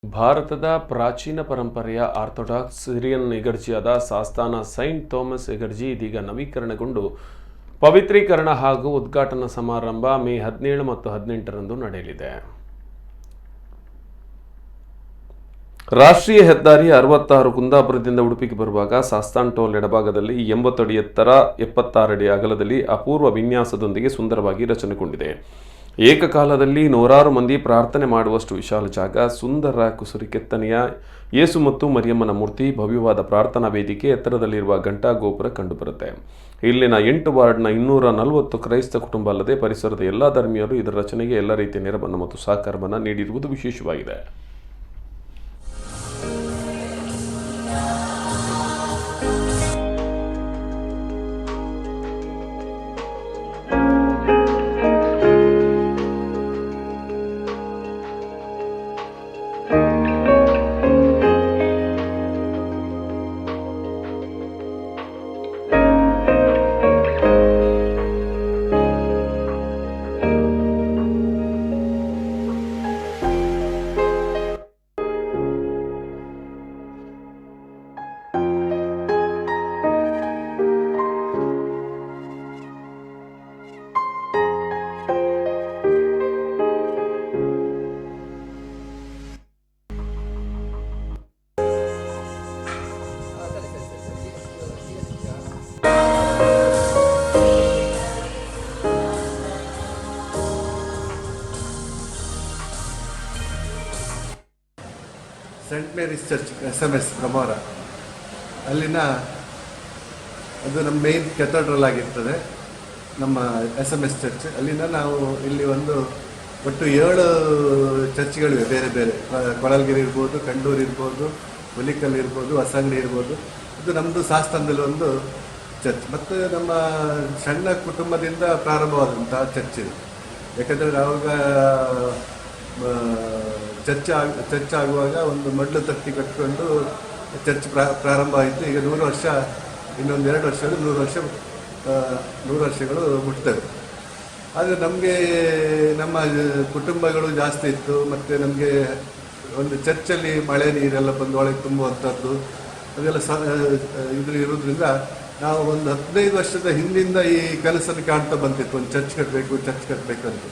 ಭಾರತದ ಪ್ರಾಚೀನ ಪರಂಪರೆಯ ಆರ್ಥೋಡಾಕ್ಸ್ ಸಿರಿಯನ್ ಇಗರ್ಜಿಯಾದ ಸಾಸ್ತಾನ ಸೈಂಟ್ ಥಾಮಸ್ ಇಗರ್ಜಿ ಇದೀಗ ನವೀಕರಣಗೊಂಡು ಪವಿತ್ರೀಕರಣ ಹಾಗೂ ಉದ್ಘಾಟನಾ ಸಮಾರಂಭ ಮೇ 17 ಮತ್ತು 18ರಂದು ನಡೆಯಲಿದೆ. ರಾಷ್ಟ್ರೀಯ ಹೆದ್ದಾರಿ 66 ಕುಂದಾಪುರದಿಂದ ಉಡುಪಿಗೆ ಬರುವಾಗ ಸಾಸ್ತಾನ್ ಟೋಲ್ ಎಡಭಾಗದಲ್ಲಿ 80 ಅಡಿ ಎತ್ತರ 76 ಅಡಿ ಅಗಲದಲ್ಲಿ ಅಪೂರ್ವ ವಿನ್ಯಾಸದೊಂದಿಗೆ ಸುಂದರವಾಗಿ ರಚನೆಗೊಂಡಿದೆ. ಏಕಕಾಲದಲ್ಲಿ ನೂರಾರು ಮಂದಿ ಪ್ರಾರ್ಥನೆ ಮಾಡುವಷ್ಟು ವಿಶಾಲ ಜಾಗ, ಸುಂದರ ಕುಸುರಿ ಕೆತ್ತನೆಯ ಯೇಸು ಮತ್ತು ಮರಿಯಮ್ಮನ ಮೂರ್ತಿ, ಭವ್ಯವಾದ ಪ್ರಾರ್ಥನಾ ವೇದಿಕೆ, ಎತ್ತರದಲ್ಲಿರುವ ಘಂಟಾ ಗೋಪುರ ಕಂಡುಬರುತ್ತೆ. ಇಲ್ಲಿನ 8 ವಾರ್ಡ್ನ 240 ಕ್ರೈಸ್ತ ಕುಟುಂಬ ಅಲ್ಲದೆ ಪರಿಸರದ ಎಲ್ಲ ಧರ್ಮೀಯರು ಇದರ ರಚನೆಗೆ ಎಲ್ಲ ರೀತಿಯ ನೆರವನ್ನು ಮತ್ತು ಸಹಕಾರವನ್ನು ನೀಡಿರುವುದು ವಿಶೇಷವಾಗಿದೆ. Saint Mary's church SMS Brahmavar ಅಲ್ಲಿನ ಅದು ನಮ್ಮ ಮೇನ್ ಕೆಥಡ್ರಲ್ ಆಗಿರ್ತದೆ. ನಮ್ಮ SMS ಚರ್ಚ್ ಅಲ್ಲಿನ ನಾವು ಇಲ್ಲಿ ಒಟ್ಟು 7 ಚರ್ಚ್ಗಳಿವೆ. ಬೇರೆ ಬೇರೆ ಕೊಳಲ್ಗಿರಿ ಇರ್ಬೋದು, ಕಂಡೂರು ಇರ್ಬೋದು, ಹುಲಿಕಲ್ ಇರ್ಬೋದು, ಹೊಸಂಗಡಿ ಇರ್ಬೋದು. ಇದು ನಮ್ಮದು ಸಾಸ್ತಾನದಲ್ಲಿ ಒಂದು ಚರ್ಚ್. ಮತ್ತು ನಮ್ಮ ಸಣ್ಣ ಕುಟುಂಬದಿಂದ ಪ್ರಾರಂಭವಾದಂಥ ಚರ್ಚ್ ಇದು. ಯಾಕಂದರೆ ಆವಾಗ ಚರ್ಚ್ ಆಗುವಾಗ ಒಂದು ಮಡ್ಲು ತತ್ತಿ ಕಟ್ಕೊಂಡು ಚರ್ಚ್ ಪ್ರಾರಂಭ ಆಯಿತು. ಈಗ 100 ವರ್ಷ, ಇನ್ನೊಂದು 2 ವರ್ಷಗಳು 100 ವರ್ಷಗಳು ಮುಟ್ತವೆ. ಆದರೆ ನಮಗೆ ನಮ್ಮ ಕುಟುಂಬಗಳು ಜಾಸ್ತಿ ಇತ್ತು. ಮತ್ತು ನಮಗೆ ಒಂದು ಚರ್ಚಲ್ಲಿ ಮಳೆ ನೀರೆಲ್ಲ ಬಂದು ಒಳಗೆ ತುಂಬುವಂಥದ್ದು ಅದೆಲ್ಲ ಇರೋದ್ರಿಂದ ನಾವು ಒಂದು 15 ವರ್ಷದ ಹಿಂದಿಂದ ಈ ಕನಸನ್ನು ಕಾಣ್ತಾ ಬಂತಿತ್ತು, ಒಂದು ಚರ್ಚ್ ಕಟ್ಟಬೇಕು ಅಂತ.